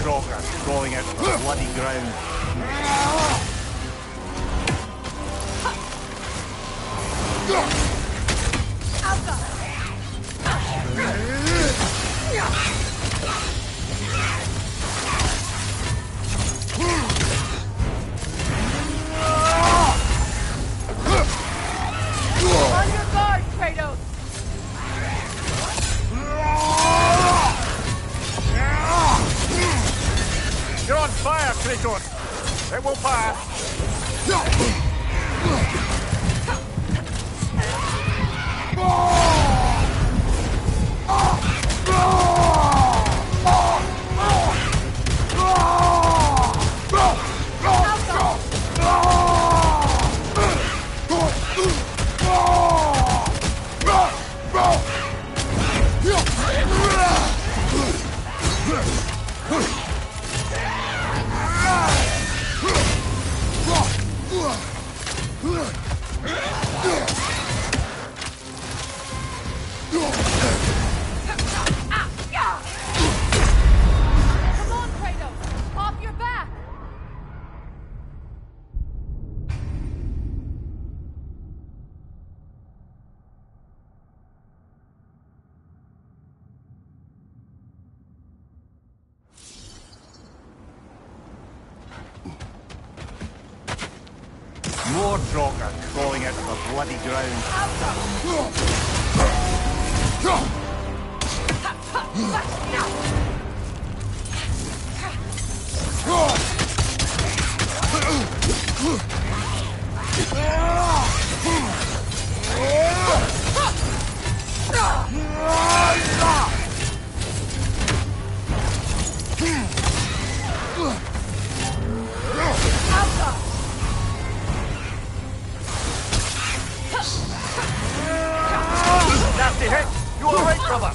stronger, crawling out of the bloody ground. On your guard, Kratos! You're on fire, Kratos! It will pass! Come on, Kratos! Off your back! More Draugr crawling out of the bloody ground. Nasty hit! You alright, brother?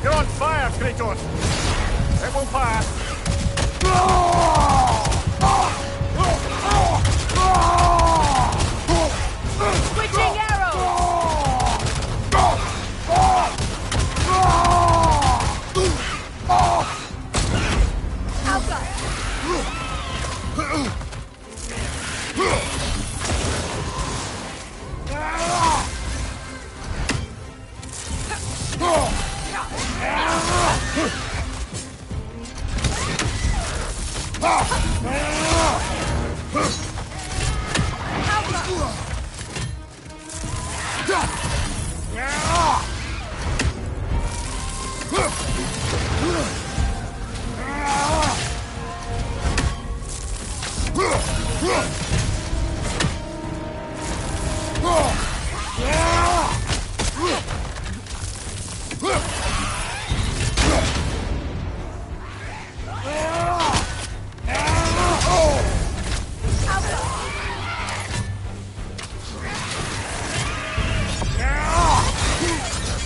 You're on fire, Kratos! It will pass! Switching arrows!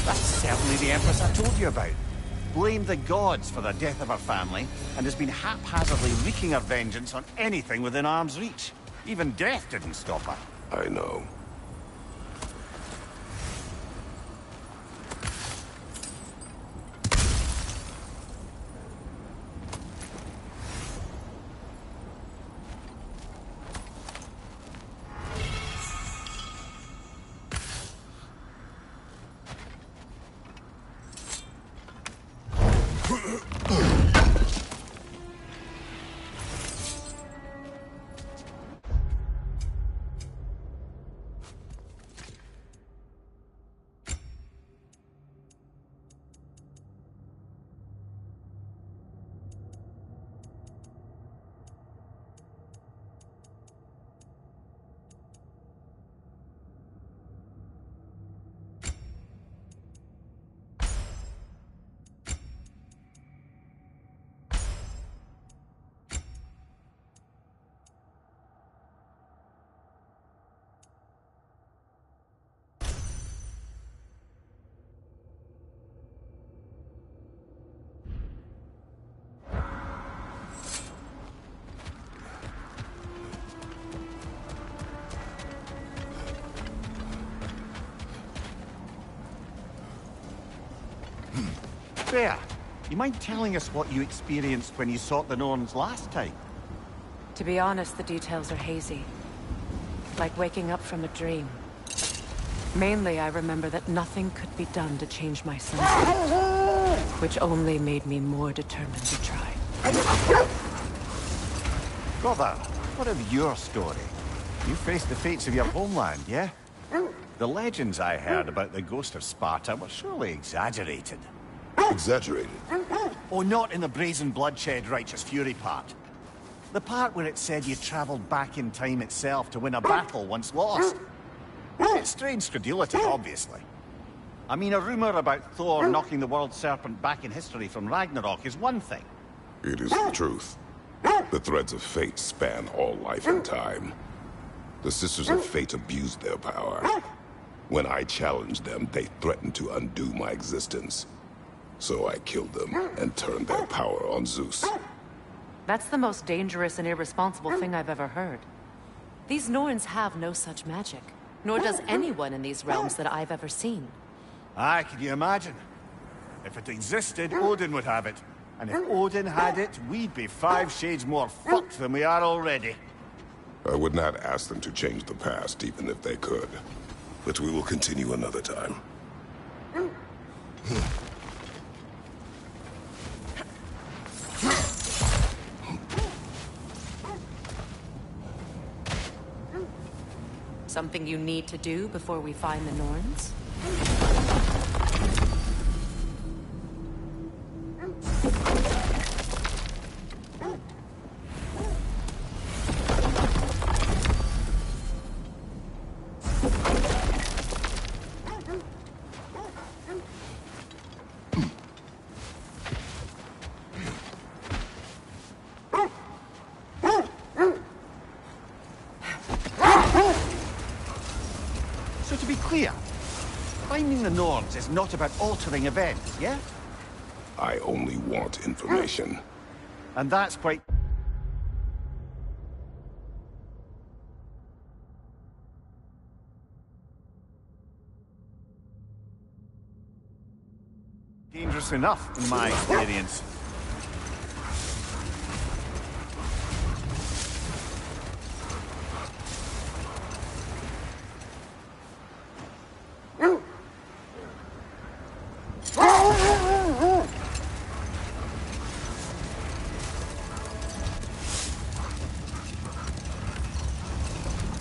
That's certainly the Empress I told you about. Blamed the gods for the death of her family, and has been haphazardly wreaking her vengeance on anything within arm's reach. Even death didn't stop her. I know. Freya, you mind telling us what you experienced when you sought the Norns last time? To be honest, the details are hazy. Like waking up from a dream. Mainly, I remember that nothing could be done to change my son's fate, which only made me more determined to try. Brother, what of your story? You faced the fates of your homeland, yeah? The legends I heard about the ghost of Sparta were surely exaggerated. Exaggerated? Oh, not in the brazen bloodshed righteous fury part. The part where it said you travelled back in time itself to win a battle once lost. It's strange credulity, obviously. I mean, a rumour about Thor knocking the world serpent back in history from Ragnarok is one thing. It is the truth. The threads of fate span all life and time. The Sisters of Fate abused their power. When I challenged them, they threatened to undo my existence. So I killed them and turned their power on Zeus. That's the most dangerous and irresponsible thing I've ever heard. These Norns have no such magic. Nor does anyone in these realms that I've ever seen. Aye, can you imagine? If it existed, Odin would have it. And if Odin had it, we'd be 5 shades more fucked than we are already. I would not ask them to change the past, even if they could. But we will continue another time. Something you need to do before we find the Norns? So to be clear, finding the Norns is not about altering events, yeah? I only want information. And that's quite... dangerous enough, in my experience.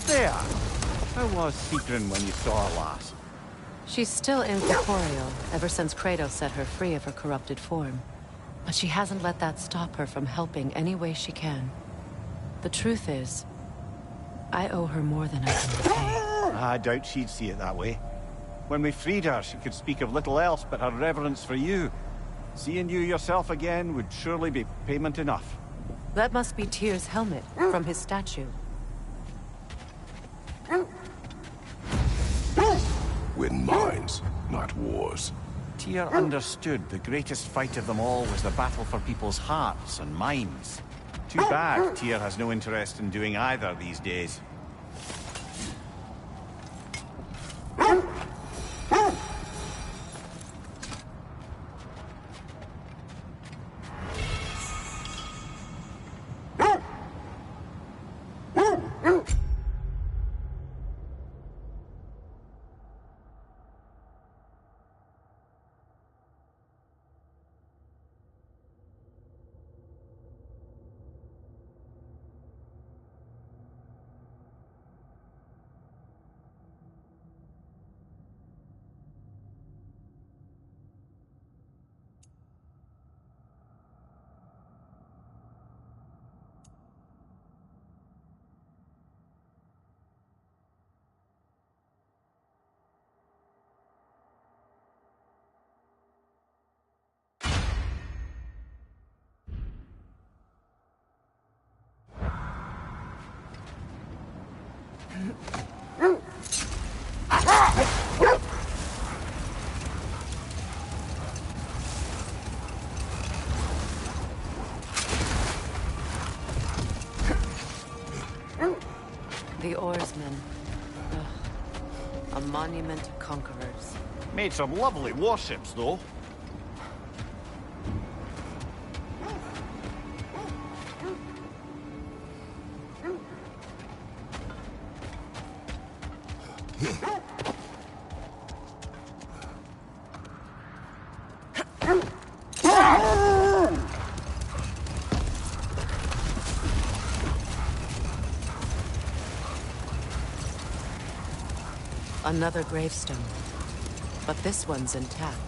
There! How was Sigrun when you saw her last? She's still incorporeal, ever since Kratos set her free of her corrupted form. But she hasn't let that stop her from helping any way she can. The truth is, I owe her more than I can repay. I doubt she'd see it that way. When we freed her, she could speak of little else but her reverence for you. Seeing you yourself again would surely be payment enough. That must be Tyr's helmet, from his statue. Win minds, not wars. Tyr understood the greatest fight of them all was the battle for people's hearts and minds. Too bad Tyr has no interest in doing either these days. The oarsmen. Ugh. A monument to conquerors. Made some lovely warships, though. Another gravestone. But this one's intact.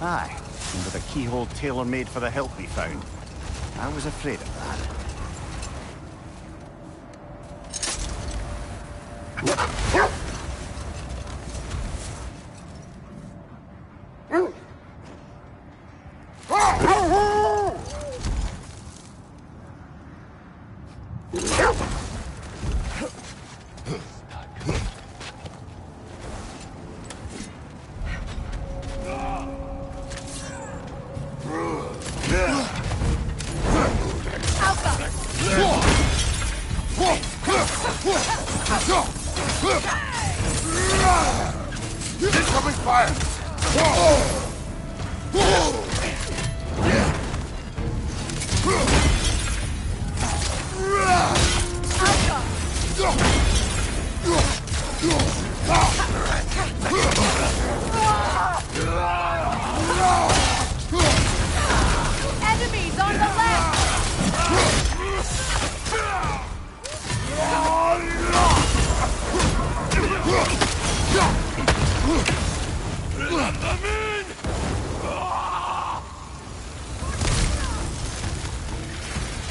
Aye, and with a keyhole tailor-made for the help we found. I was afraid of that. Incoming fire! Enemies on the left!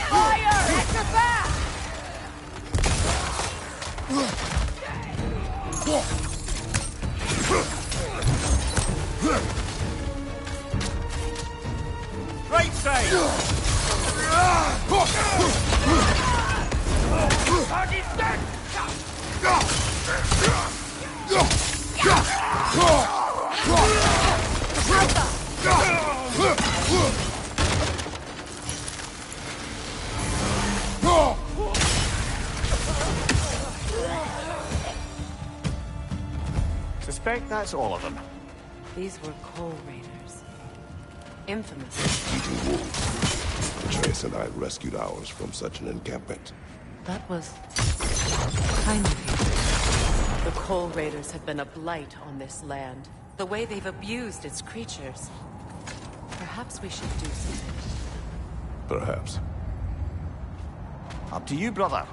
Fire! At your back! Right side! Target dead! Suspect that's all of them. These were Coal Raiders. Infamous. Eating wolves. Trace and I rescued ours from such an encampment. That was kind of you. The Coal Raiders have been a blight on this land. The way they've abused its creatures. Perhaps we should do something. Perhaps. Up to you, brother.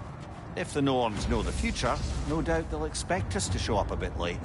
If the Norns know the future, no doubt they'll expect us to show up a bit late.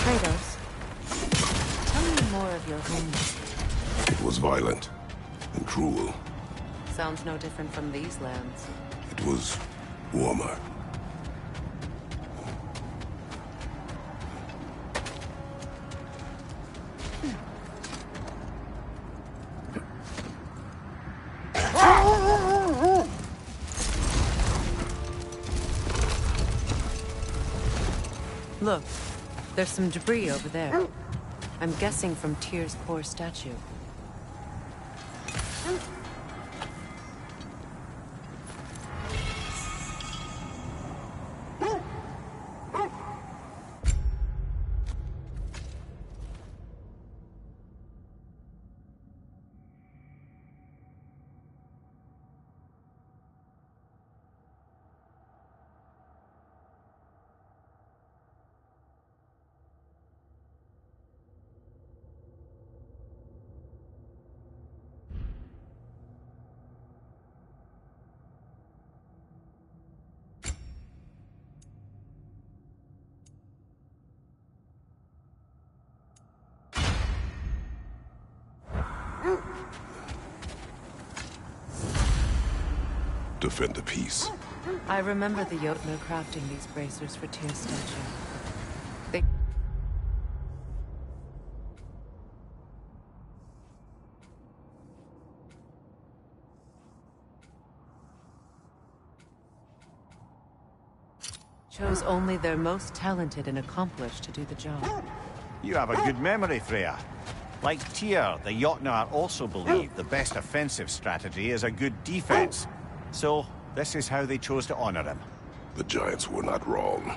Kratos, tell me more of your home. It was violent and cruel. Sounds no different from these lands. It was warmer. Look, there's some debris over there. I'm guessing from Tyr's core statue. Defend the peace. I remember the Jotnar crafting these bracers for Tyr's statue. They chose only their most talented and accomplished to do the job. You have a good memory, Freya. Like Tyr, the Jotnar also believe the best offensive strategy is a good defense. So, this is how they chose to honor him. The Giants were not wrong.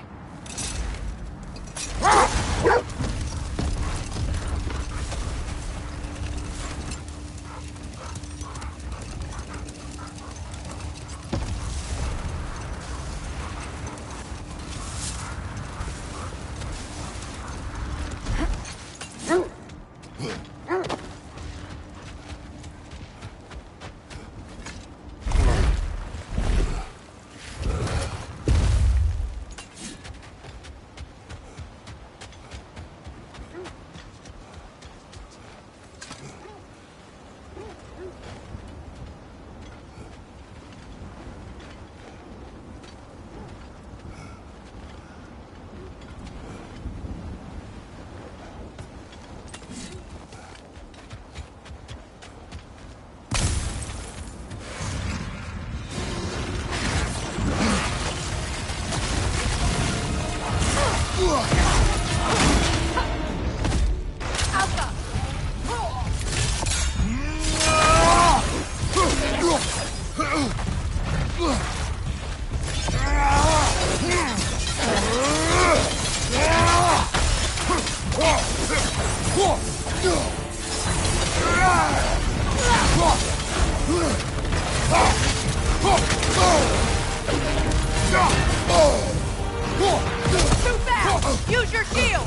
Too fast! Use your shield!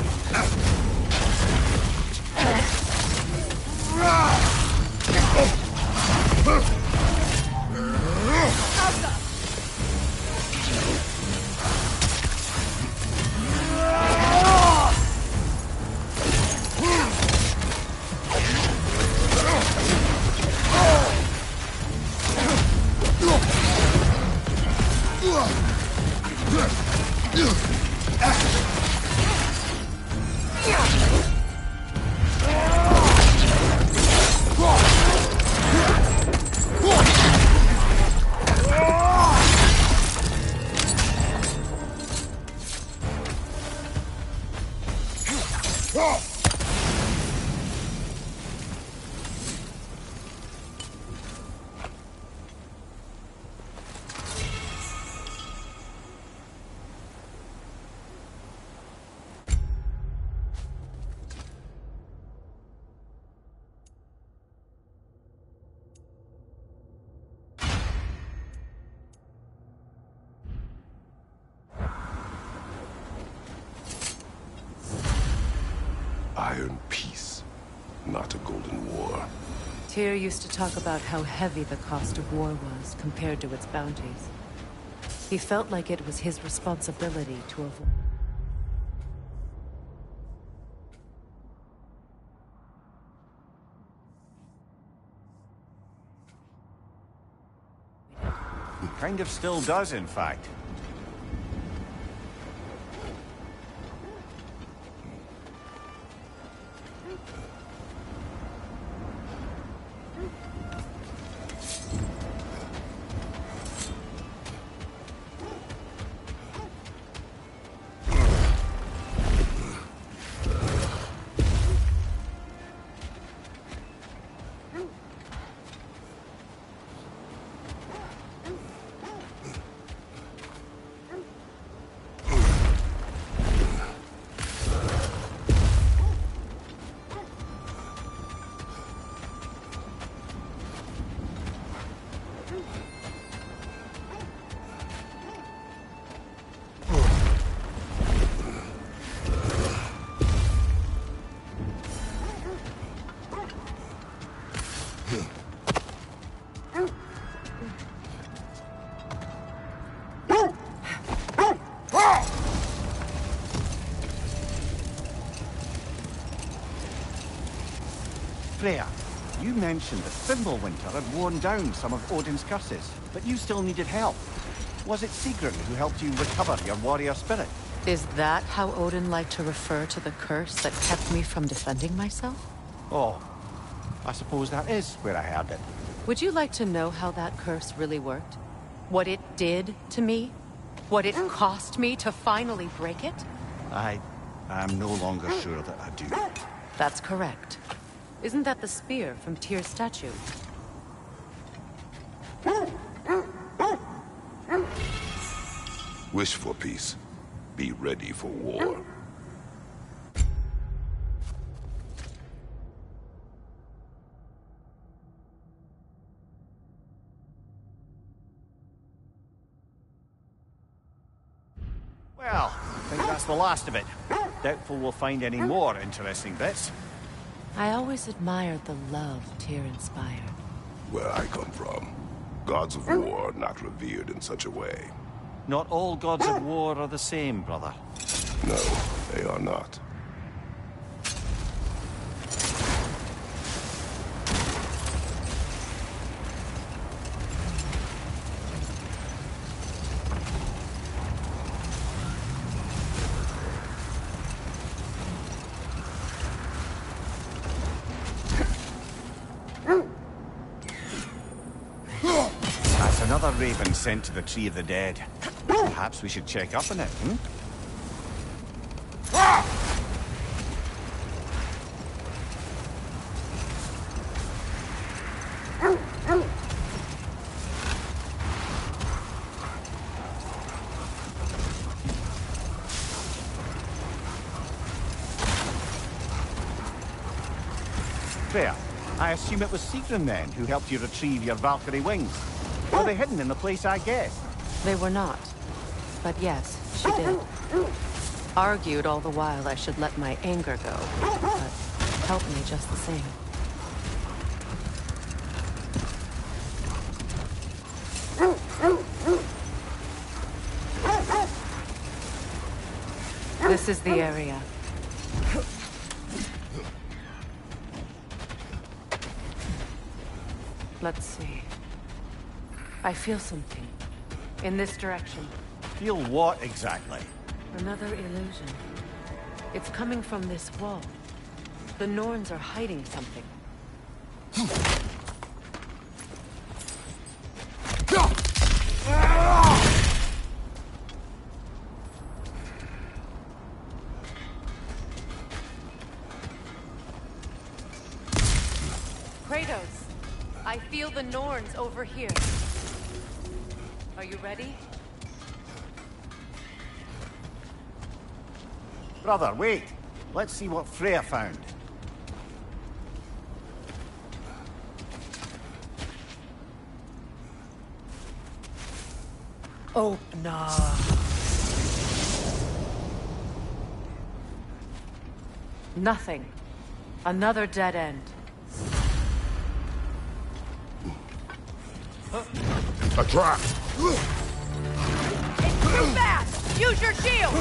Iron peace, not a golden war. Tyr used to talk about how heavy the cost of war was compared to its bounties. He felt like it was his responsibility to avoid. Kind of still does, in fact. Freya, you mentioned mentioned that Fimbulwinter had worn down some of Odin's curses, but you still needed help. Was it Sigrun who helped you recover your warrior spirit? Is that how Odin liked to refer to the curse that kept me from defending myself? Oh, I suppose that is where I heard it. Would you like to know how that curse really worked? What it did to me? What it cost me to finally break it? I'm no longer sure that I do. That's correct. Isn't that the spear from Tyr's statue? Wish for peace. Be ready for war. Well, I think that's the last of it. Doubtful we'll find any more interesting bits. I always admired the love Tyr inspired. Where I come from, gods of war are not revered in such a way. Not all gods of war are the same, brother. No, they are not. That's another raven sent to the Tree of the Dead. Perhaps we should check up on it, hmm? Fair. I assume it was Sigrun then who helped you retrieve your Valkyrie wings. Were they hidden in the place I guessed? They were not. But yes, she did. Argued all the while I should let my anger go, but helped me just the same. This is the area. Let's see. I feel something. In this direction. Feel what exactly? Another illusion. It's coming from this wall. The Norns are hiding something. Kratos, I feel the Norns over here. Are you ready? Brother, wait. Let's see what Freya found. Oh, no. Nothing. Another dead end. A trap! It's too fast! Use your shield!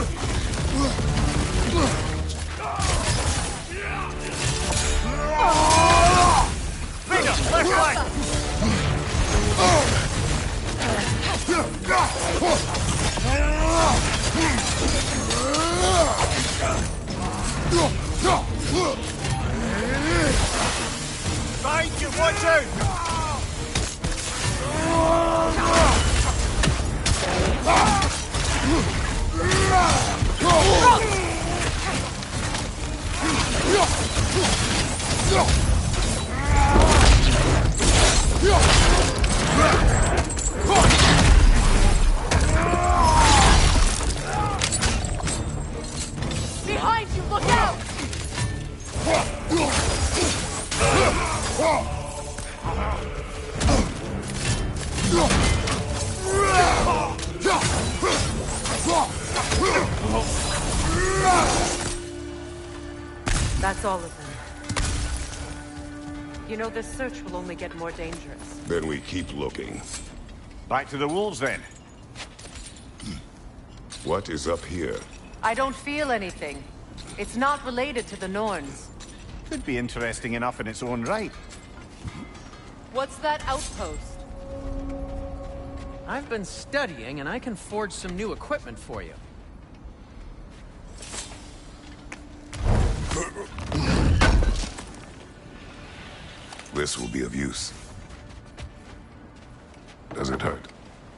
Freya, left flank! Right, you watch out! Behind you, look out! That's all of them. You know, this search will only get more dangerous. Then we keep looking. Back to the wolves then. What is up here? I don't feel anything. It's not related to the Norns. Could be interesting enough in its own right. What's that outpost? I've been studying, and I can forge some new equipment for you. This will be of use. Does it hurt?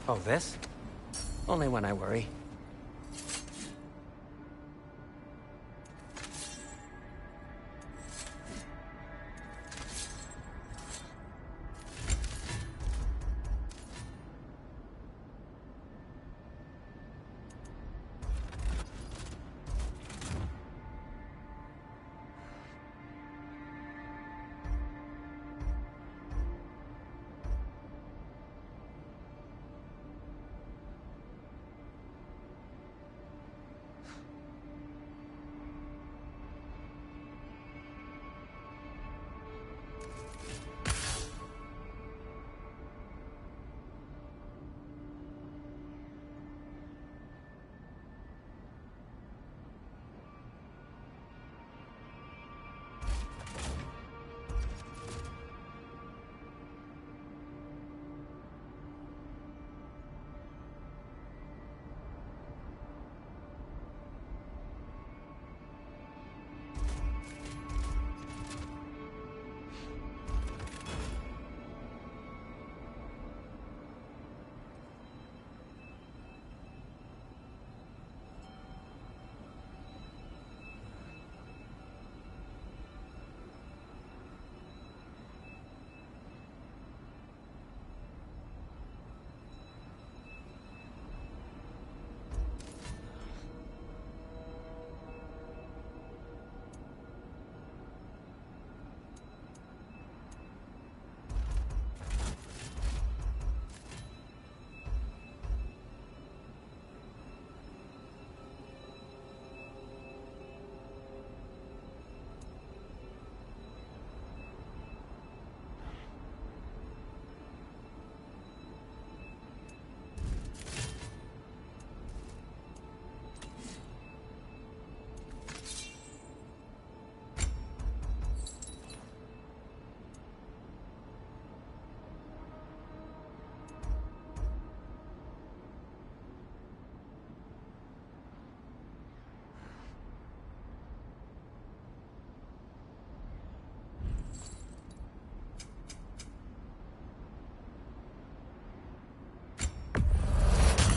Oh, this? Only when I worry.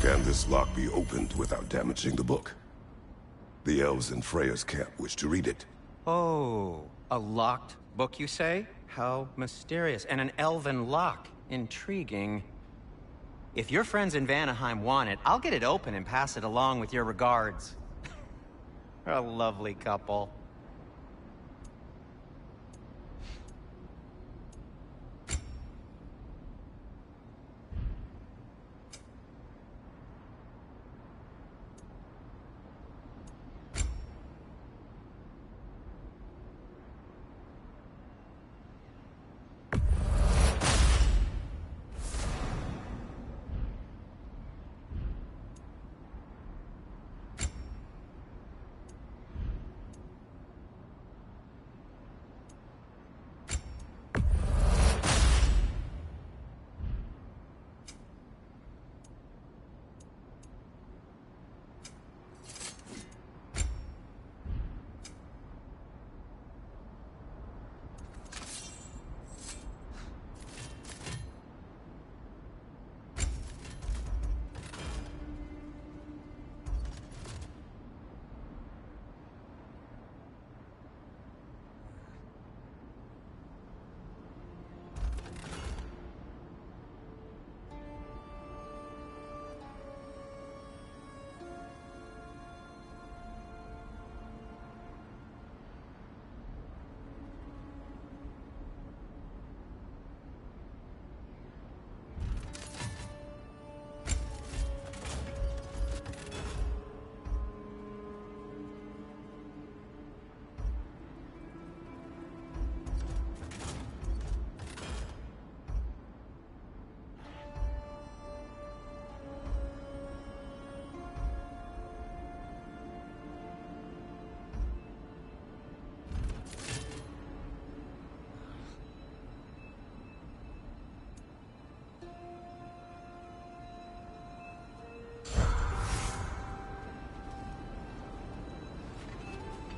Can this lock be opened without damaging the book? The elves in Freya's camp wish to read it. Oh, a locked book, you say? How mysterious. And an elven lock. Intriguing. If your friends in Vanaheim want it, I'll get it open and pass it along with your regards. A lovely couple.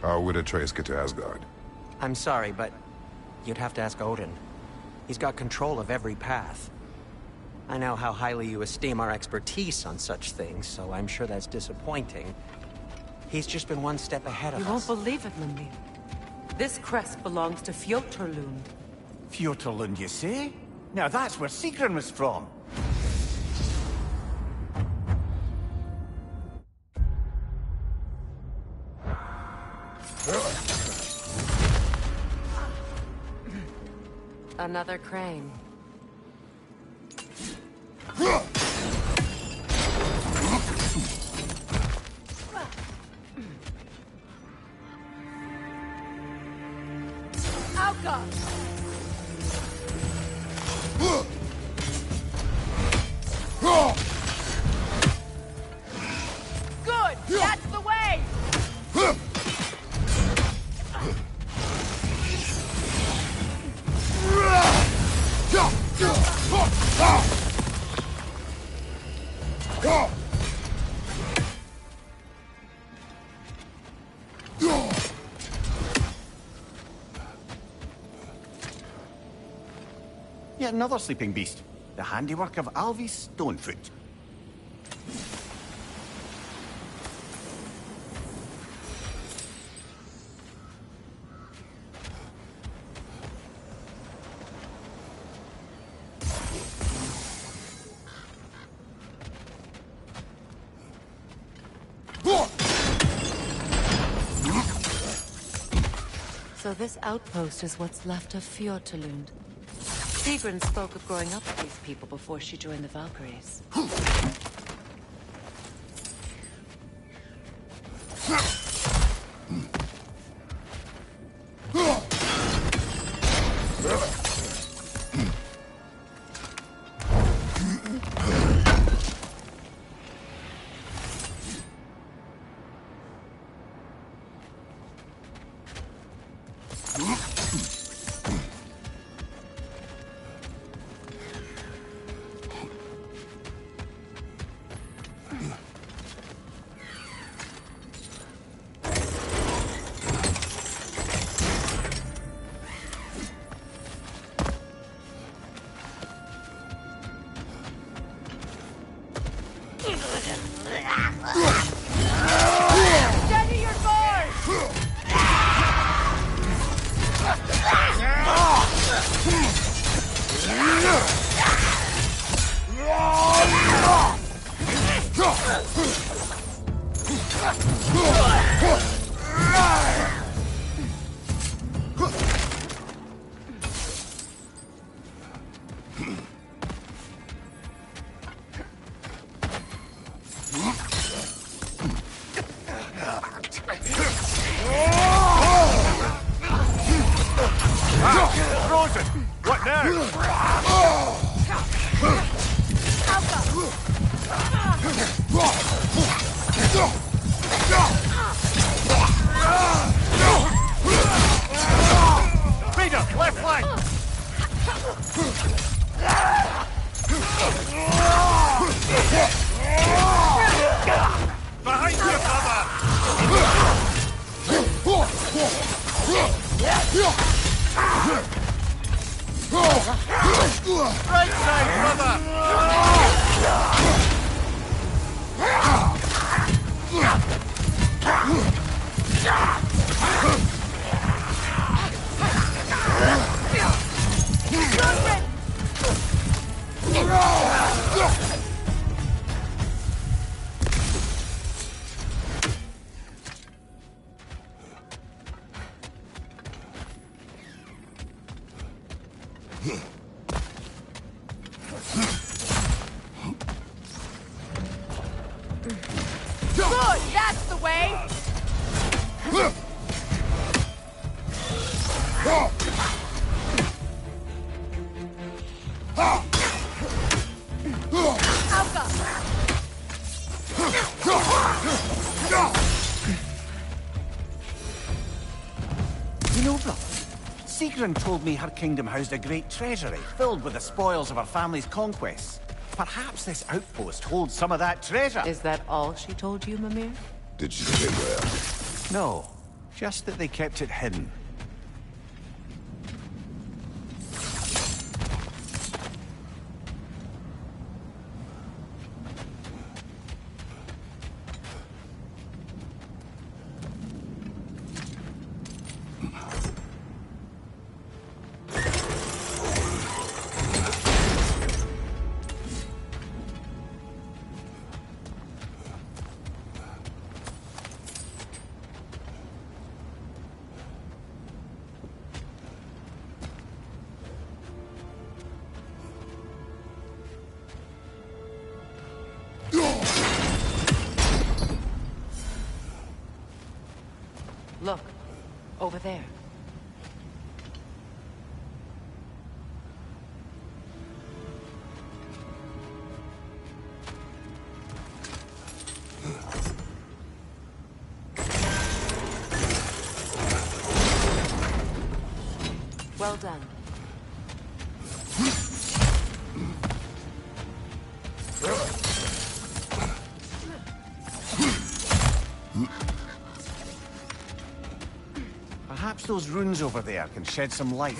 How would Atreus get to Asgard? I'm sorry, but you'd have to ask Odin. He's got control of every path. I know how highly you esteem our expertise on such things, so I'm sure that's disappointing. He's just been one step ahead of us. You won't believe it, Mimir. This crest belongs to Fjoturlund. Fjoturlund, you say? Now that's where Sigrun was from. Another crane. Alka! Good! That's the way! Yet another sleeping beast. The handiwork of Alvis Stonefoot. So this outpost is what's left of Fjoturlund. Sigrun spoke of growing up with these people before she joined the Valkyries. Steady your guard! Frozen! What now? Rita, left flank! Behind you, brother! Right side, brother! Good! That's the way! Alka! You know, brother, Sigrun told me her kingdom housed a great treasury filled with the spoils of her family's conquests. Perhaps this outpost holds some of that treasure. Is that all she told you, Mimir? Did she say where? No. Just that they kept it hidden. Look, over there. Well done. Perhaps those runes over there can shed some light.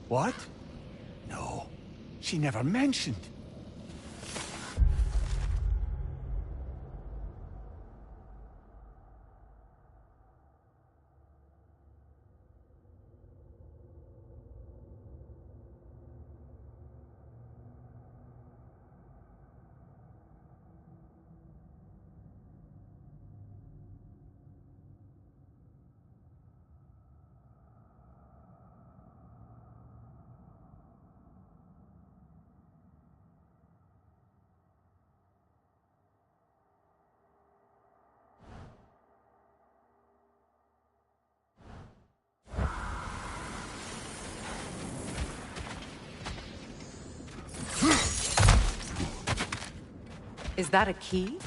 What? No, she never mentioned. Is that a key?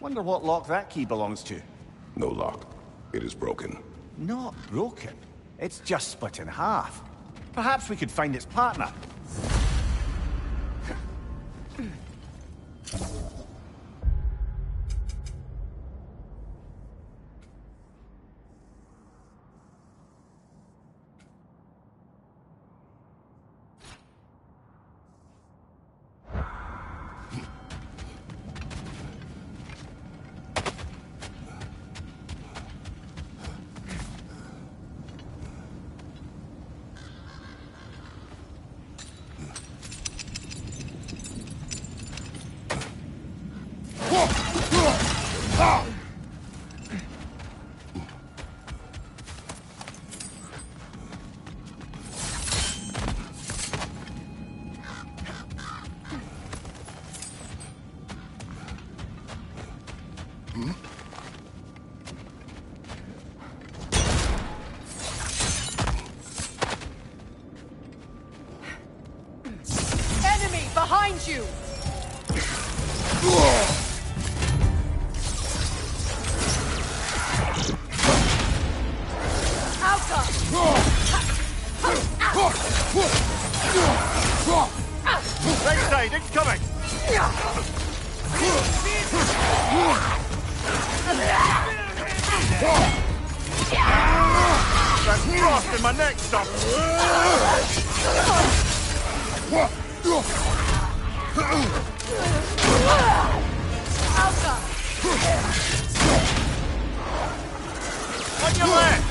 Wonder what lock that key belongs to. No lock. It is broken. Not broken. It's just split in half. Perhaps we could find its partner. Enemy behind you! Alka! Right side, incoming! That's frost in my neck, stop! Alka! On your left!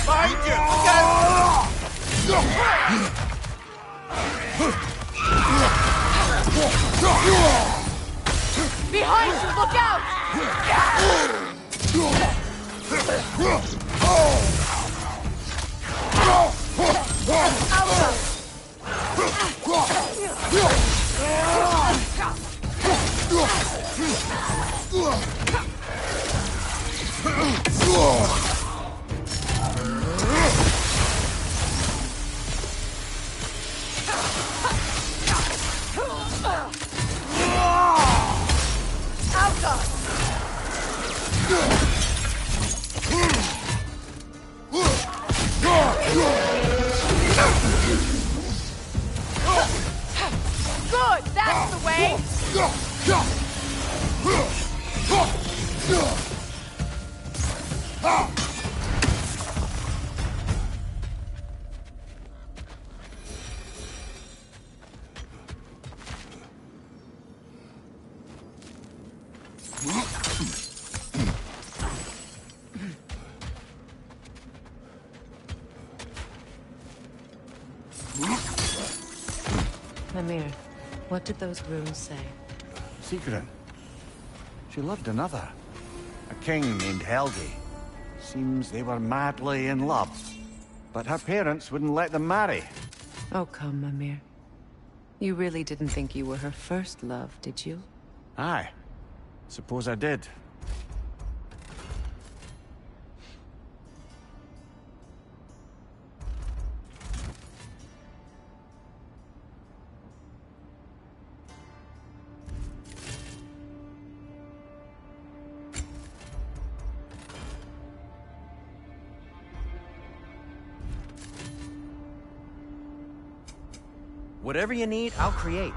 Behind you! Behind you! Look out! Good! That's the way! Mimir, what did those runes say? Secret. She loved another. A king named Helgi. Seems they were madly in love. But her parents wouldn't let them marry. Oh, come, Mimir. You really didn't think you were her first love, did you? Aye. Suppose I did. Whatever you need, I'll create.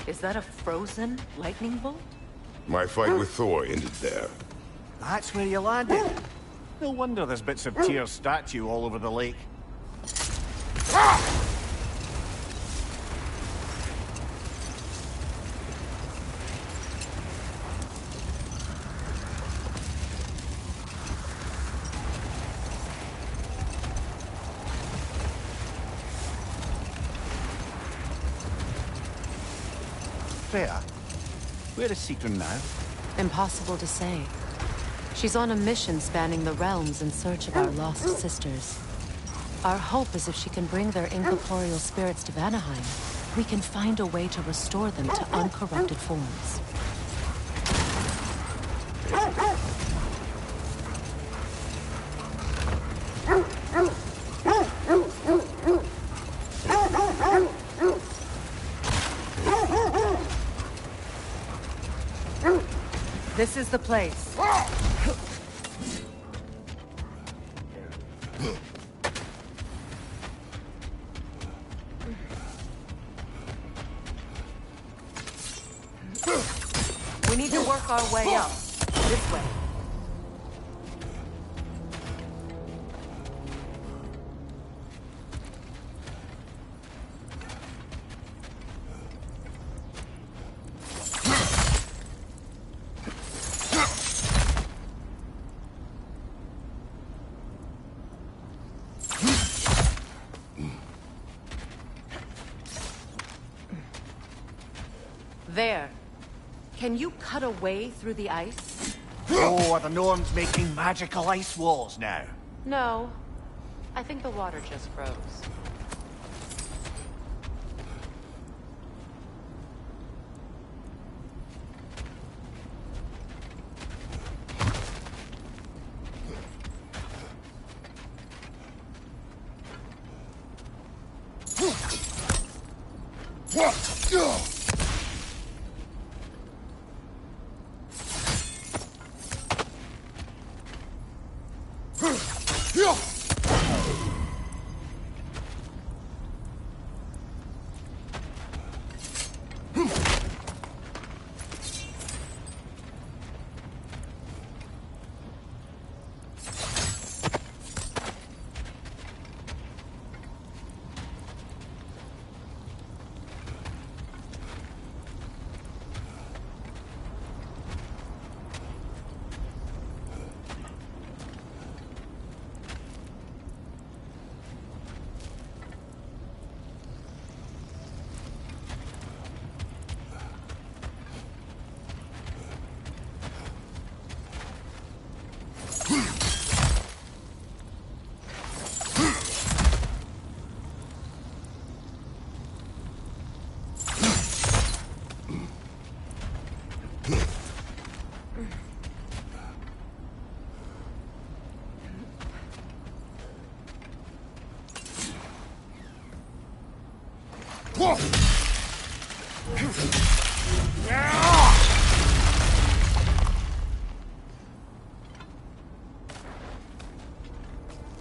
Is that a frozen lightning bolt? My fight with Thor ended there. That's where you landed. No wonder there's bits of Tyr's statue all over the lake. Freya, where is Sigrun now? Impossible to say. She's on a mission spanning the realms in search of our lost sisters. Our hope is if she can bring their incorporeal spirits to Vanaheim, we can find a way to restore them to uncorrupted forms. This is the place. We need to work our way up. This way. There. Can you cut a way through the ice? Oh, are the Norns making magical ice walls now? No. I think the water just froze.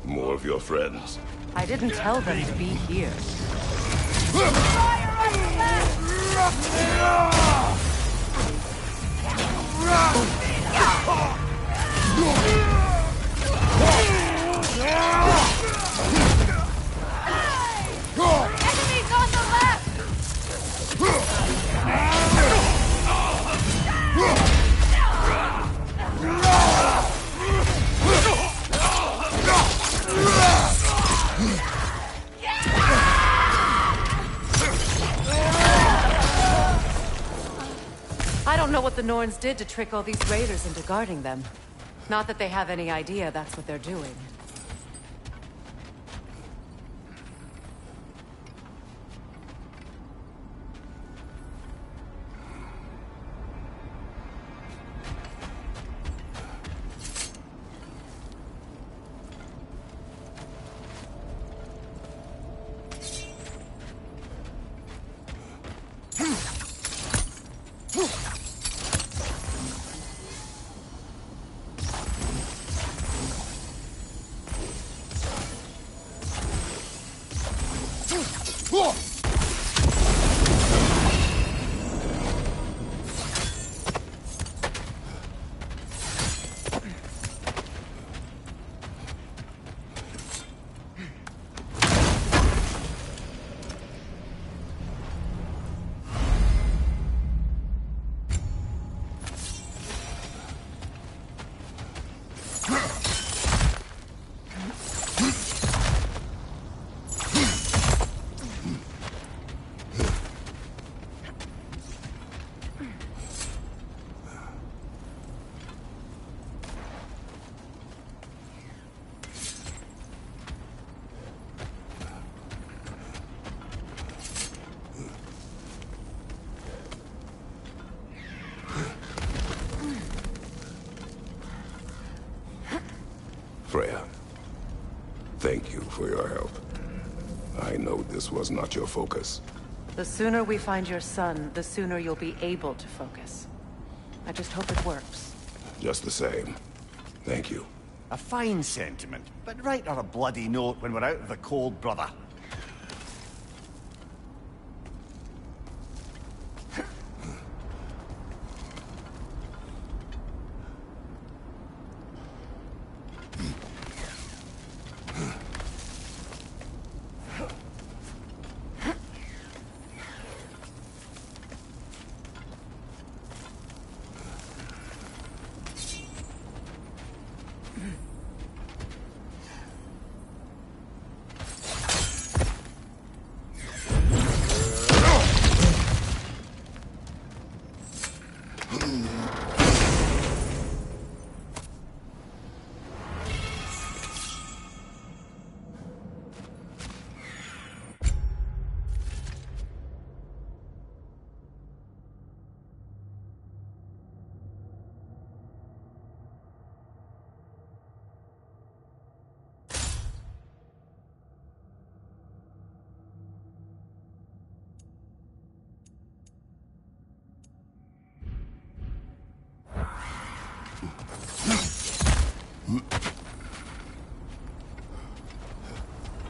More of your friends. I didn't tell them to be here. Enemies on the left! I don't know what the Norns did to trick all these raiders into guarding them. Not that they have any idea that's what they're doing. Freya, thank you for your help. I know this was not your focus. The sooner we find your son, the sooner you'll be able to focus. I just hope it works. Just the same. Thank you. A fine sentiment, but write her a bloody note when we're out of the cold, brother.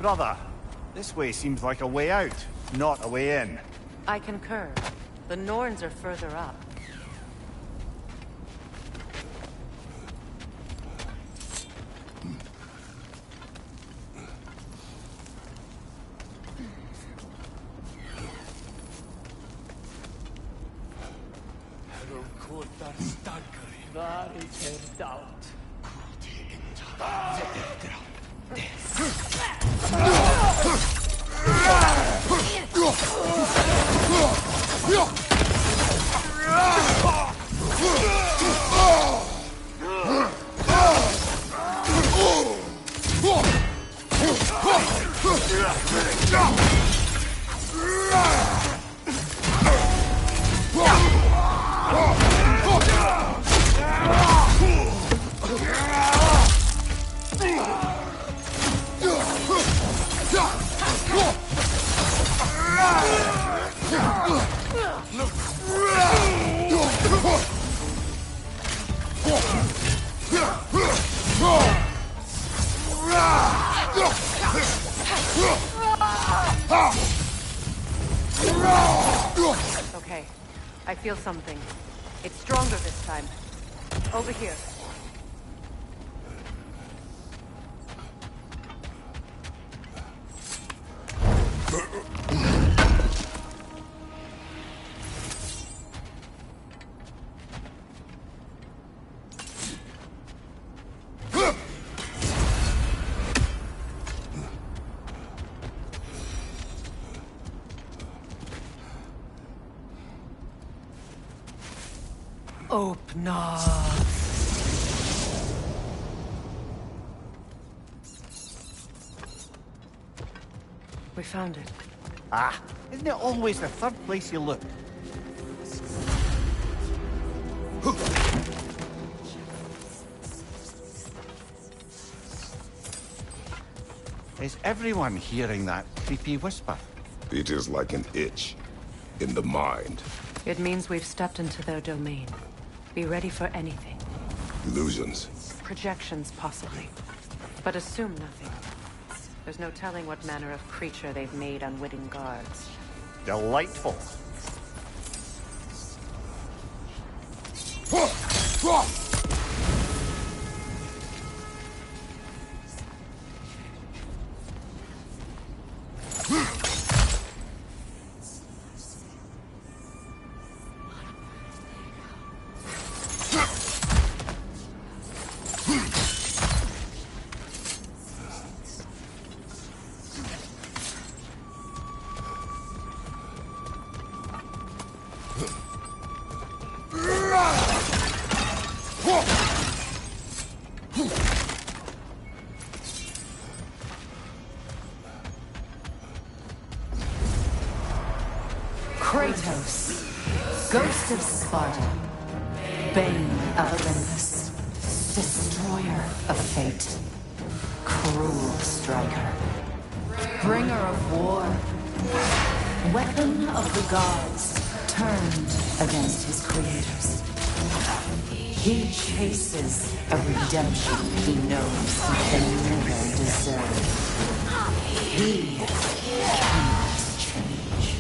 Brother, this way seems like a way out, not a way in. I concur. The Norns are further up. Okay, I feel something. It's stronger this time. Over here. Open up. We found it. Ah, isn't it always the third place you look? Is everyone hearing that creepy whisper? It is like an itch in the mind. It means we've stepped into their domain. Be ready for anything. Illusions. Projections, possibly. But assume nothing. There's no telling what manner of creature they've made unwitting guards. Delightful. Kratos, Ghost of Sparta, Bane of Olympus, Destroyer of Fate. Cruel striker. Bringer of war. Weapon of the gods, turned against his creators. He chases a redemption he knows he can never deserve. He cannot change.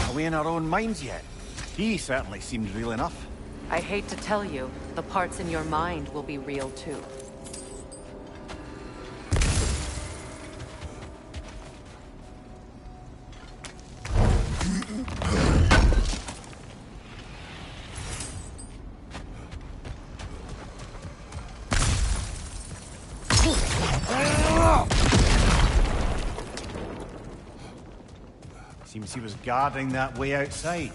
Are we in our own minds yet? He certainly seemed real enough. I hate to tell you, the parts in your mind will be real too. Seems he was guarding that way outside.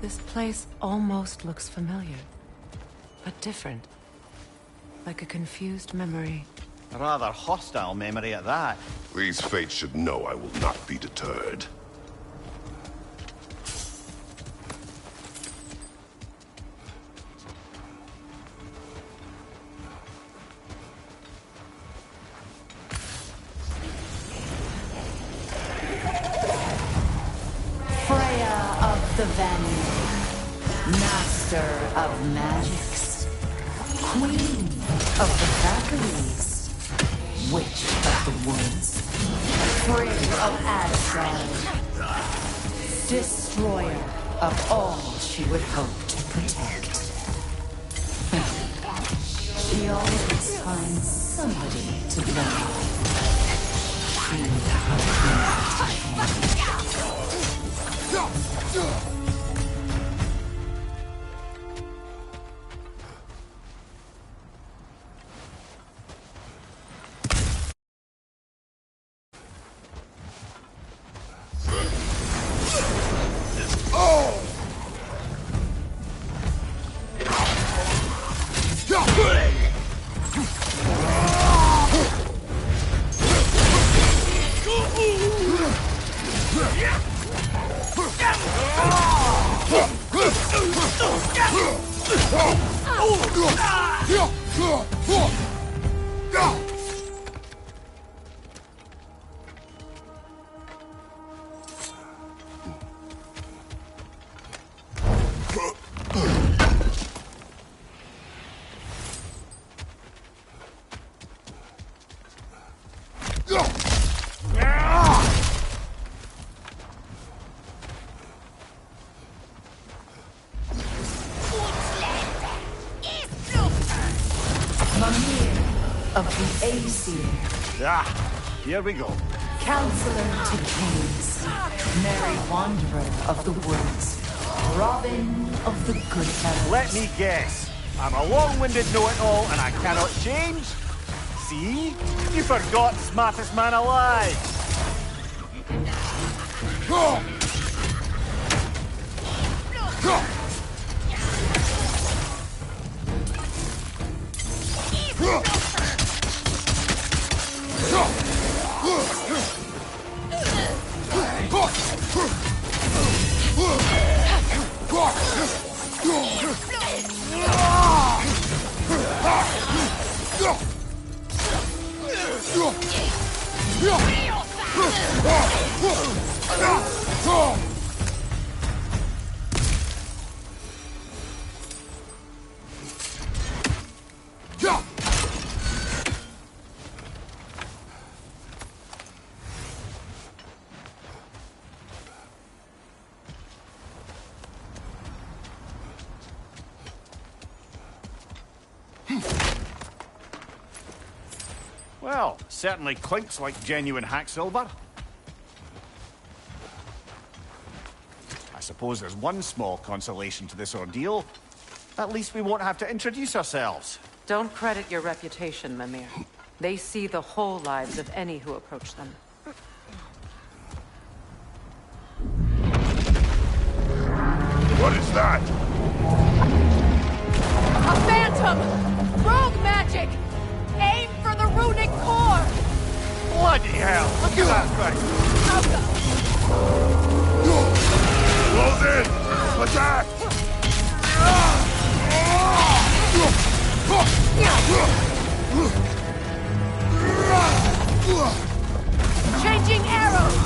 This place almost looks familiar, but different. Like a confused memory. A rather hostile memory at that. These fates should know I will not be deterred. Freya of the Vanir, master of magics, queen of the Valkyries, witch of the woods, free of Asgard, destroyer of all she would hope to protect. She always finds somebody to blame. Of the Aesir, Here we go. Counselor to Kings, Merry Wanderer of the Woods, Robin of the Good Fellows. Let me guess. I'm a long-winded know-it-all, and I cannot change. See? You forgot, smartest man alive. Well, certainly clinks like genuine hack silver. I suppose there's one small consolation to this ordeal. At least we won't have to introduce ourselves. Don't credit your reputation, Mimir. They see the whole lives of any who approach them. What is that? A phantom! Rogue magic! Aim for the runic core! Bloody hell! Look at that thing! Close in! Attack! Changing arrows!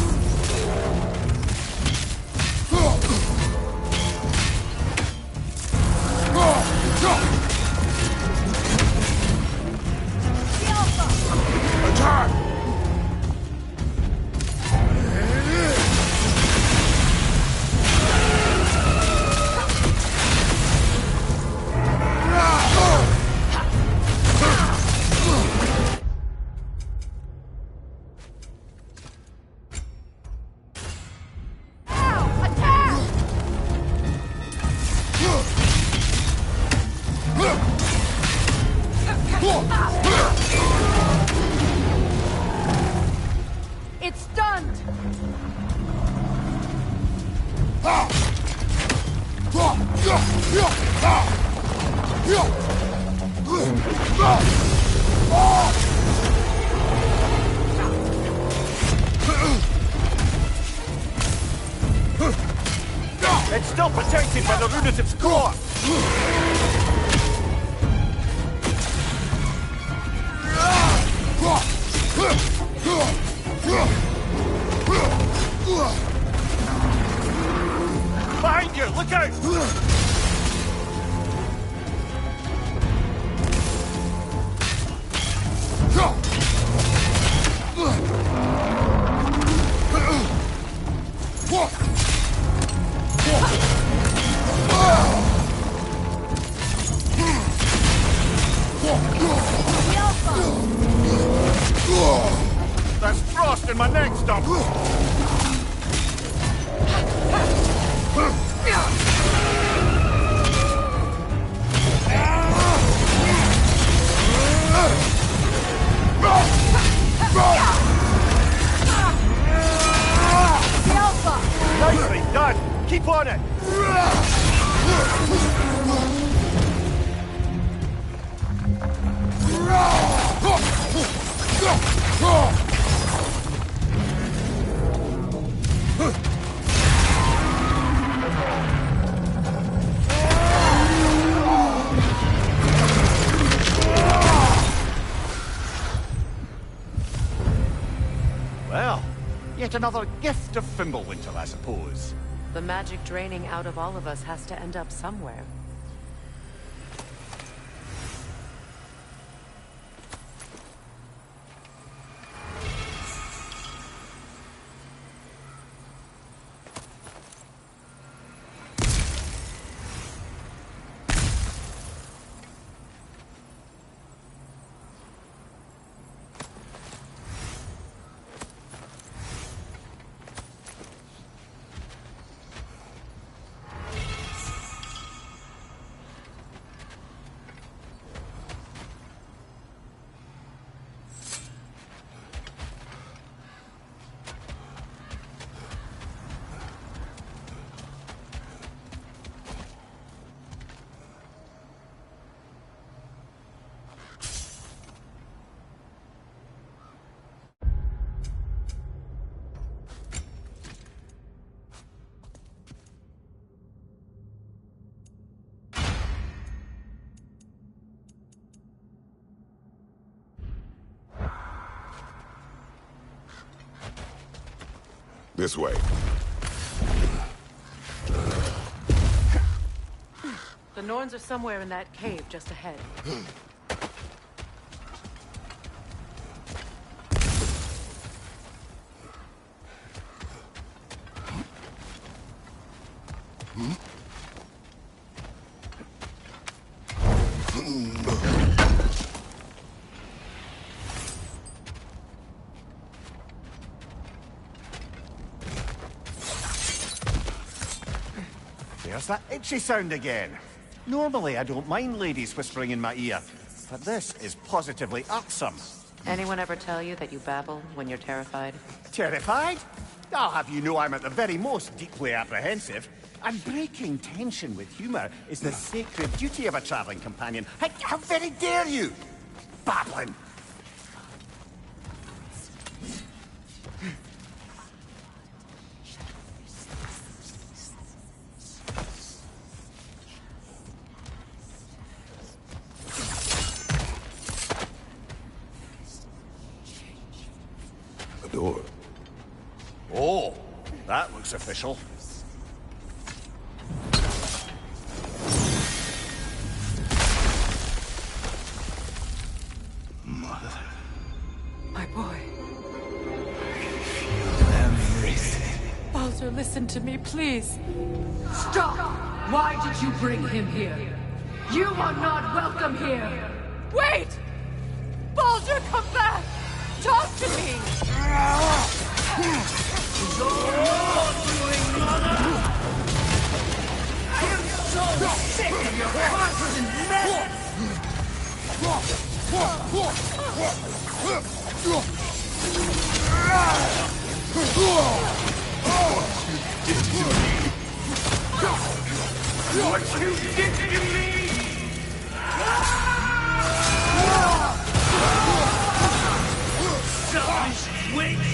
Attack! It's stunned! It's still protected by the runative's core! Behind you! Look out! There's frost in my neck stump! Nicely done! Keep on it! Well, yet another gift of Fimbulwinter, I suppose. The magic draining out of all of us has to end up somewhere. This way. The Norns are somewhere in that cave just ahead. There's that itchy sound again. Normally, I don't mind ladies whispering in my ear, but this is positively irksome. Anyone ever tell you that you babble when you're terrified? Terrified? I'll have you know I'm at the very most deeply apprehensive. And breaking tension with humor is the sacred duty of a traveling companion. How very dare you! Babbling! A door. Oh, that looks official. Mother. My boy. Everything. Baldur, listen to me, please. Stop! Why did you bring him here? You are not welcome here! Wait! Baldur, come back! Talk to me! I am so sick of your constant mess! What you did to me! Selfish witch!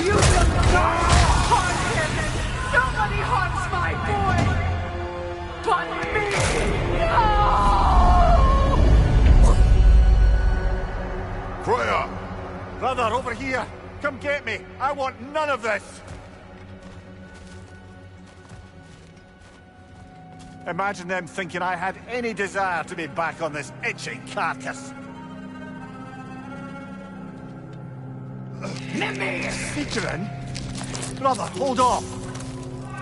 You will not harm him! Nobody harms my boy! But me! No! Freya! Brother, over here! Come get me! I want none of this! Imagine them thinking I had any desire to be back on this itching carcass. Mimir! Sigrun? Brother, hold off!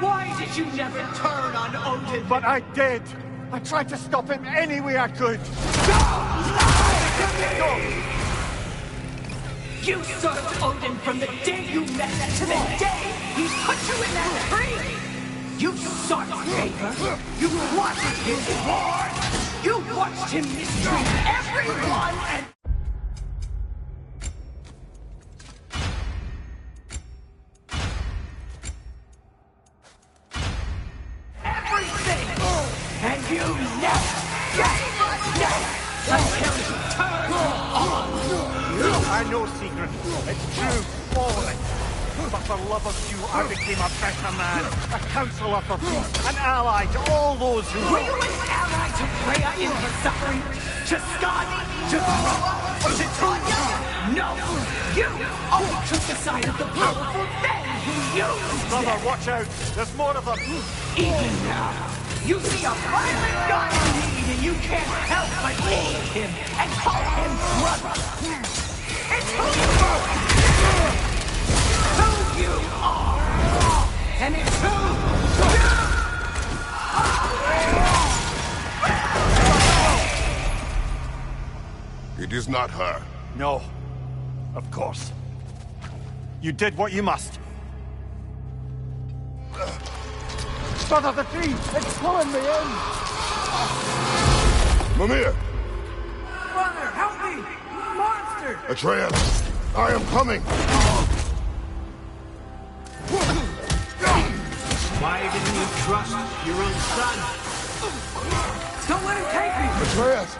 Why did you never turn on Odin? But I did! I tried to stop him any way I could! Don't lie to me! You served Odin from the day you met to the day he put you in that tree! You sought favor! You wanted his war! You watched him mistreat everyone and... everything! And you never gave a damn until you turned on! I know, Sigrun. It's true, all of it. But for love of you, I became a better man, a counselor for peace, an ally to all those who... Were you an ally to Freya in her suffering? To Skadi? To Groa? Or to Tanya? No! You only took the side of the powerful men who used Brother, them. watch out! There's more of them! Even now, you see a violent guy in need and you can't help but aid him and call him brother. It's who you are! Who you are! And it's who you are! It is not her. No. Of course. You did what you must. Brother, the tree! It's pulling me in! Mimir! Brother, help me! Monster! Atreus! I am coming! Why didn't you trust your own son? Don't let him take me! Atreus!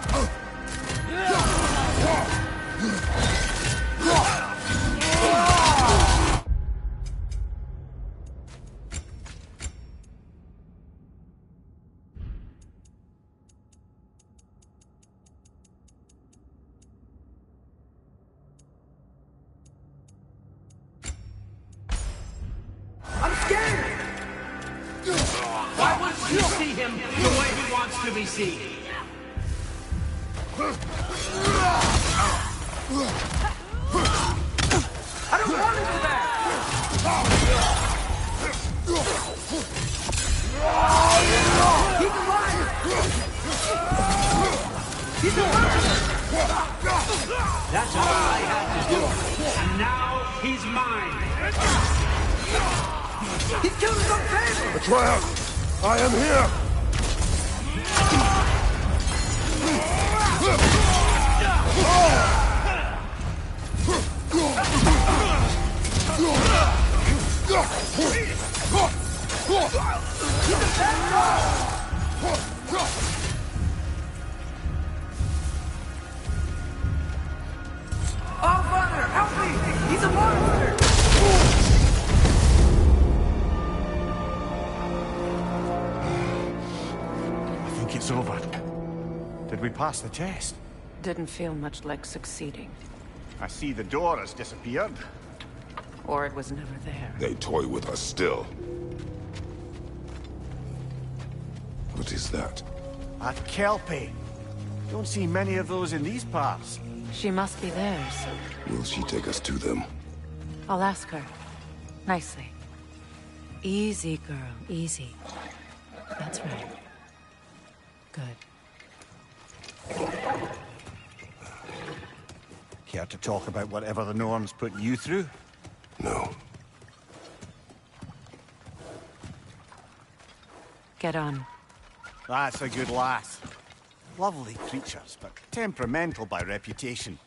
I'm scared! Why wouldn't you see him the way he wants to be seen? I don't want him for that! He's alive! He's alive! That's all I had to do. And now he's mine. He's killed his own family! Atreus! I am here! Oh, Father, help me! He's a monster! I think it's over. Did we pass the test? Didn't feel much like succeeding. I see the door has disappeared. Or it was never there. They toy with us still. What is that? A Kelpie. Don't see many of those in these parts. She must be theirs. Will she take us to them? I'll ask her. Nicely. Easy, girl. Easy. That's right. Good. Care to talk about whatever the Norns put you through? No. Get on. That's a good lass. Lovely creatures, but temperamental by reputation.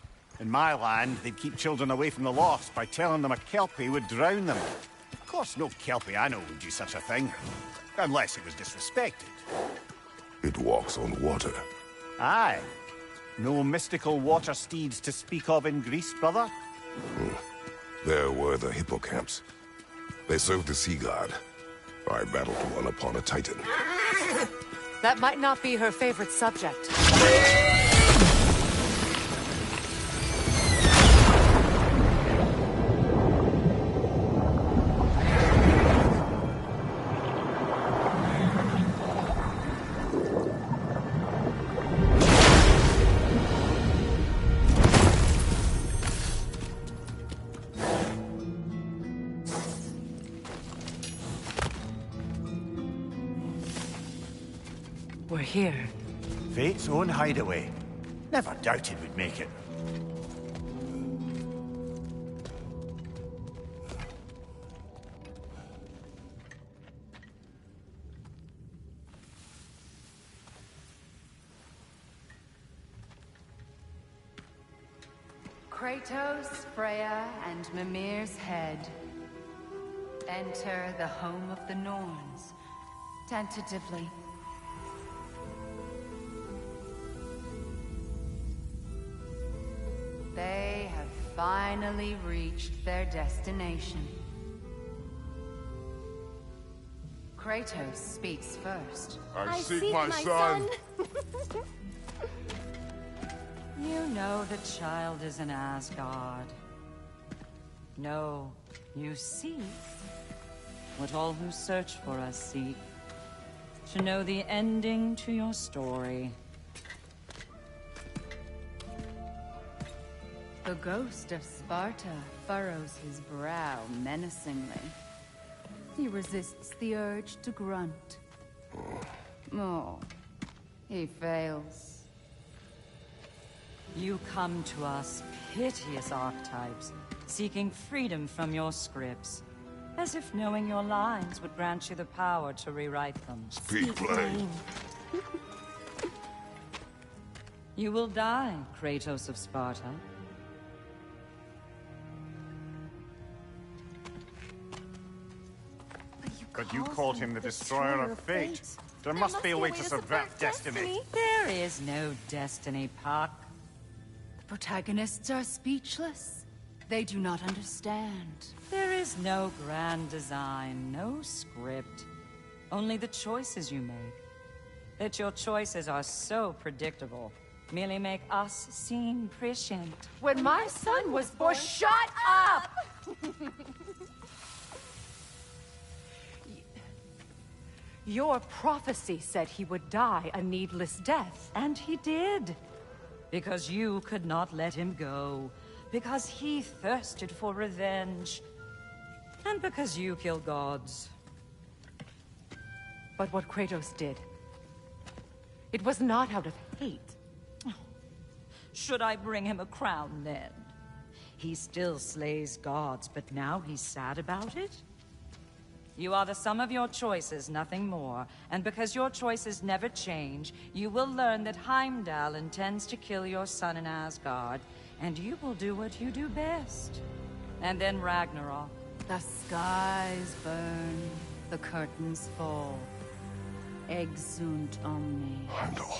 In my land, they'd keep children away from the lost by telling them a Kelpie would drown them. Of course, no Kelpie I know would do such a thing. Unless it was disrespected. It walks on water. Aye. No mystical water steeds to speak of in Greece, brother? There were the hippocamps. They served the sea god. I battled one upon a titan. That might not be her favorite subject. We're here. Fate's own hideaway. Never doubted we'd make it. Kratos, Freya, and Mimir's head. Enter the home of the Norns. Tentatively. They have finally reached their destination. Kratos speaks first. I seek my son. You know the child is in Asgard. No, you seek what all who search for us seek. To know the ending to your story. The ghost of Sparta furrows his brow menacingly. He resists the urge to grunt. Oh, he fails. You come to us, piteous archetypes, seeking freedom from your scripts. As if knowing your lines would grant you the power to rewrite them. Speak plain. You will die, Kratos of Sparta. But You called him the Destroyer of Fate. There must be a way to subvert destiny. There is no destiny, Puck. The protagonists are speechless. They do not understand. There is no grand design, no script. Only the choices you make. That your choices are so predictable merely make us seem prescient. When my son was born, shut up! Your prophecy said he would die a needless death. And he did. Because you could not let him go. Because he thirsted for revenge. And because you kill gods. But what Kratos did, it was not out of hate. Should I bring him a crown then? He still slays gods, but now he's sad about it? You are the sum of your choices, nothing more. And because your choices never change, you will learn that Heimdall intends to kill your son in Asgard, and you will do what you do best. And then Ragnarok. The skies burn, the curtains fall. Exunt omni. Heimdall.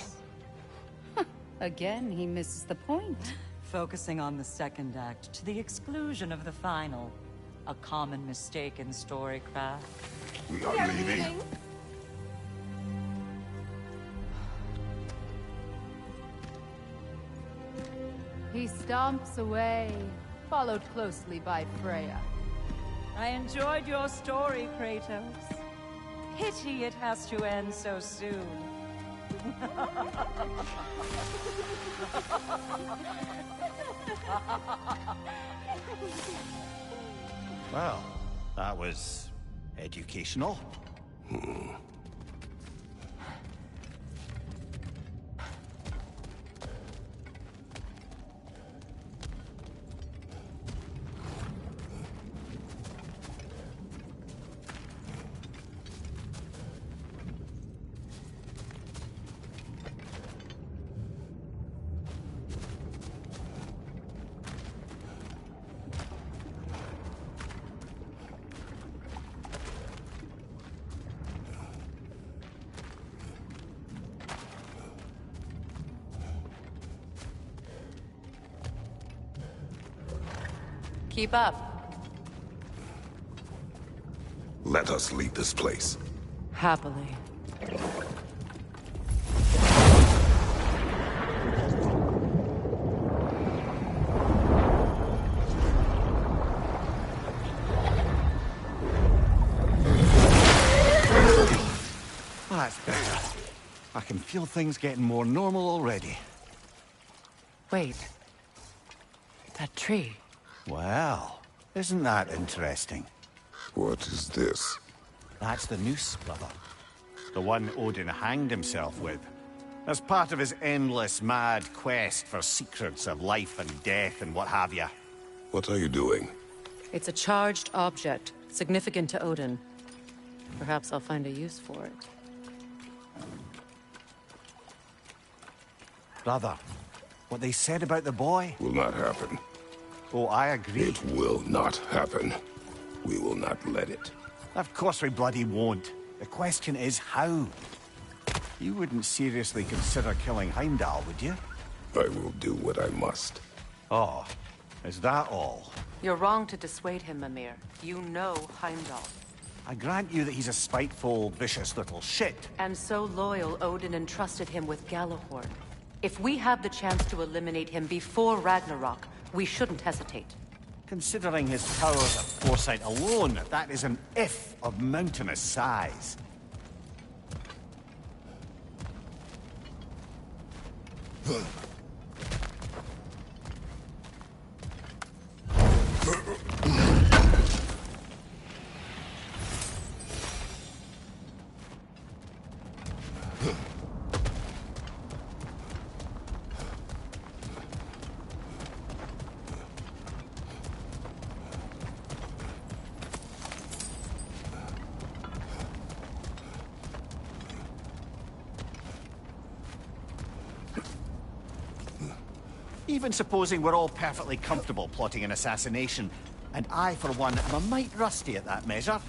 Again, he misses the point. Focusing on the second act to the exclusion of the final. A common mistake in storycraft. We are leaving. He stomps away, followed closely by Freya. I enjoyed your story, Kratos. Pity it has to end so soon. Well, that was educational. Keep up. Let us leave this place. Happily. That's better. I can feel things getting more normal already. Wait. That tree. Well, isn't that interesting? What is this? That's the noose, brother. The one Odin hanged himself with. As part of his endless, mad quest for secrets of life and death and what have you. What are you doing? It's a charged object, significant to Odin. Perhaps I'll find a use for it. Brother, what they said about the boy? Will not happen. Oh, I agree. It will not happen. We will not let it. Of course we bloody won't. The question is how? You wouldn't seriously consider killing Heimdall, would you? I will do what I must. Oh, is that all? You're wrong to dissuade him, Mimir. You know Heimdall. I grant you that he's a spiteful, vicious little shit. And so loyal, Odin entrusted him with Galahorn. If we have the chance to eliminate him before Ragnarok, we shouldn't hesitate. Considering his powers of foresight alone, that is an if of mountainous size. Even supposing we're all perfectly comfortable plotting an assassination, and I, for one, am a mite rusty at that measure,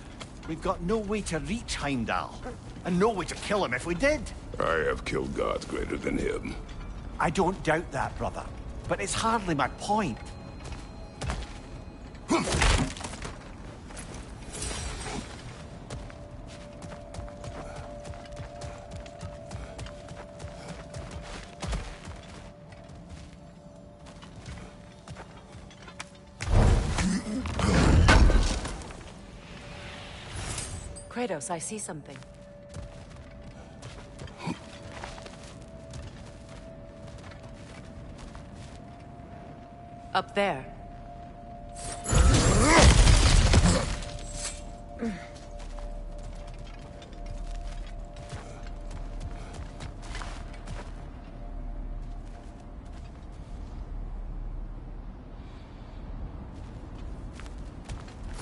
We've got no way to reach Heimdall, and no way to kill him if we did. I have killed gods greater than him. I don't doubt that, brother. But it's hardly my point. Kratos, I see something. Up there.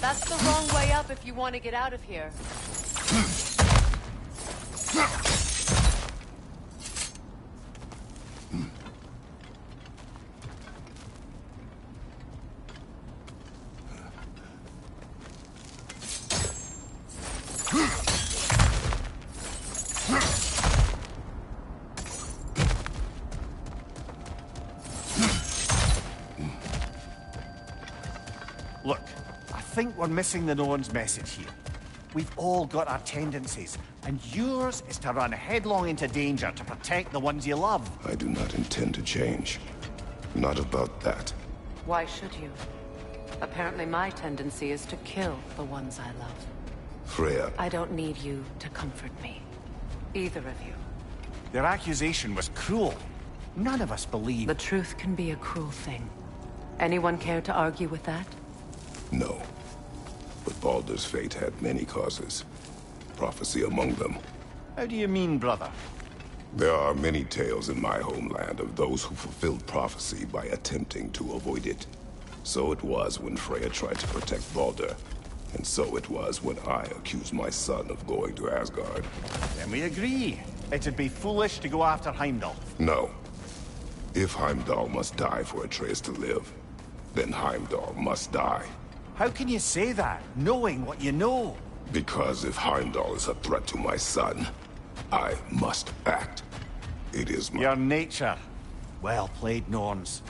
That's the wrong way up if you want to get out of here. Look, I think we're missing the Norn's message here. We've all got our tendencies, and yours is to run headlong into danger to protect the ones you love. I do not intend to change. Not about that. Why should you? Apparently my tendency is to kill the ones I love. Freya, I don't need you to comfort me. Either of you. Their accusation was cruel. None of us believe. The truth can be a cruel thing. Anyone care to argue with that? no. But Baldur's fate had many causes. Prophecy among them. How do you mean, brother? There are many tales in my homeland of those who fulfilled prophecy by attempting to avoid it. So it was when Freya tried to protect Baldur. And so it was when I accused my son of going to Asgard. Then we agree. It'd be foolish to go after Heimdall. No. If Heimdall must die for Atreus to live, then Heimdall must die. How can you say that, knowing what you know? Because if Heimdall is a threat to my son, I must act. It is my... Your nature. Well played, Norns.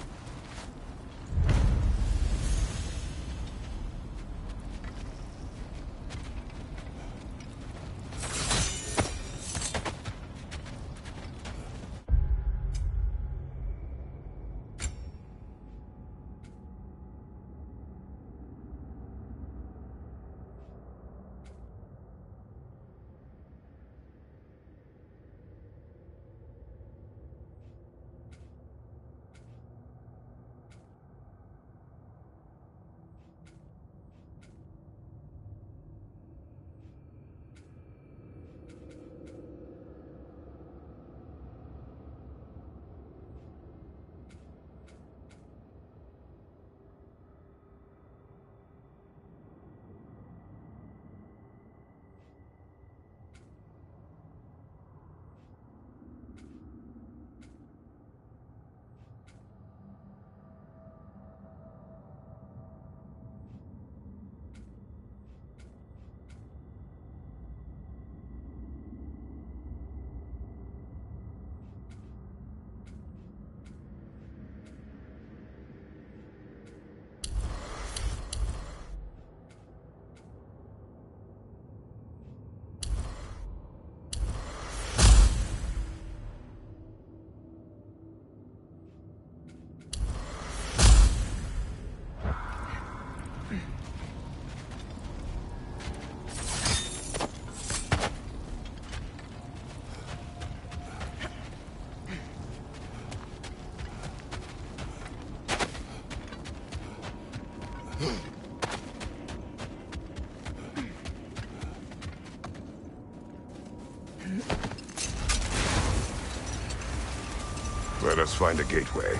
Let us find a gateway.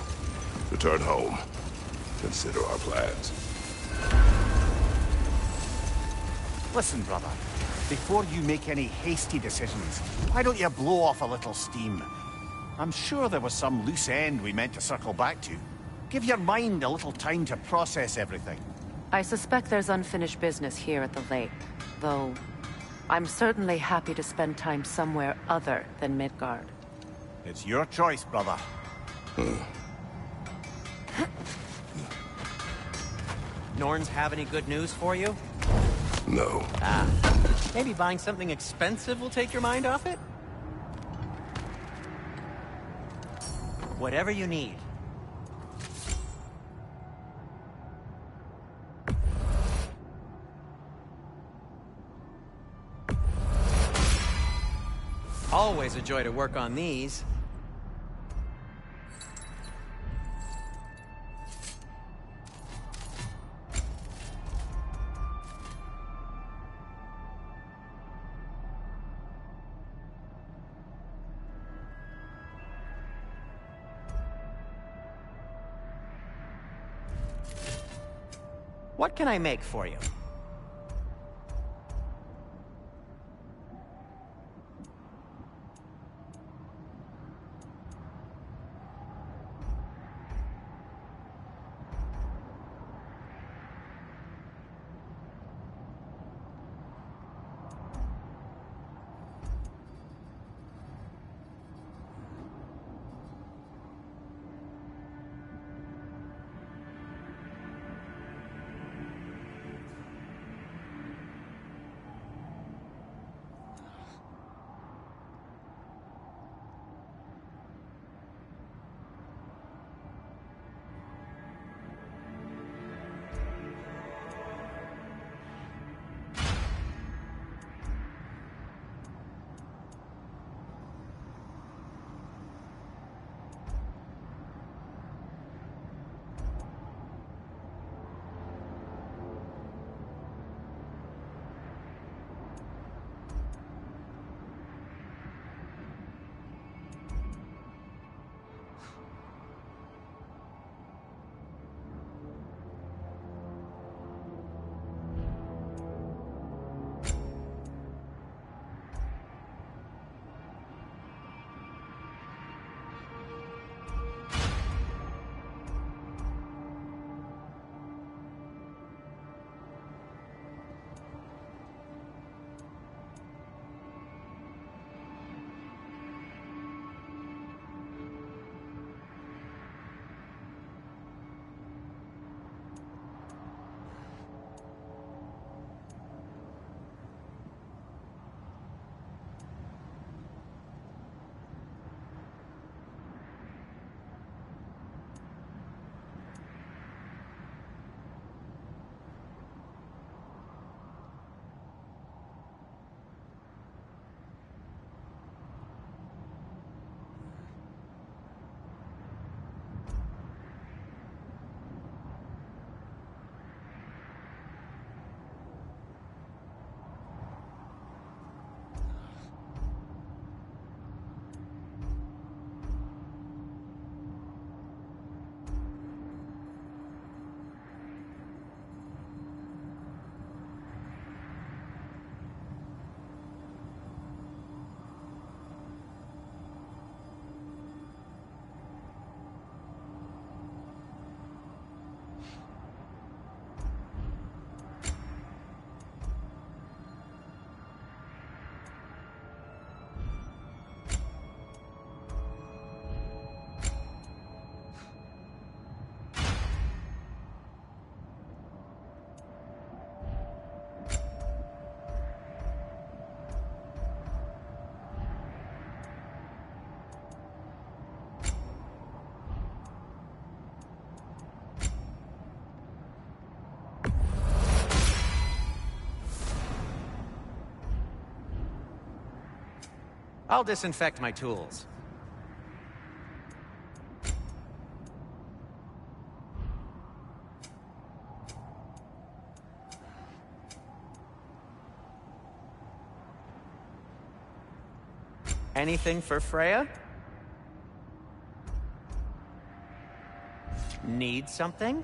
Return home. Consider our plans. Listen, brother. Before you make any hasty decisions, why don't you blow off a little steam? I'm sure there was some loose end we meant to circle back to. Give your mind a little time to process everything. I suspect there's unfinished business here at the lake. though I'm certainly happy to spend time somewhere other than Midgard. It's your choice, brother. Norns have any good news for you? No. Maybe buying something expensive will take your mind off it? Whatever you need. Always a joy to work on these. What can I make for you? I'll disinfect my tools. Anything for Freya? Need something?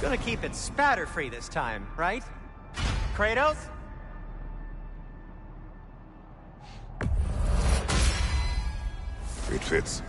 Gonna keep it spatter-free this time, right? Kratos? It fits.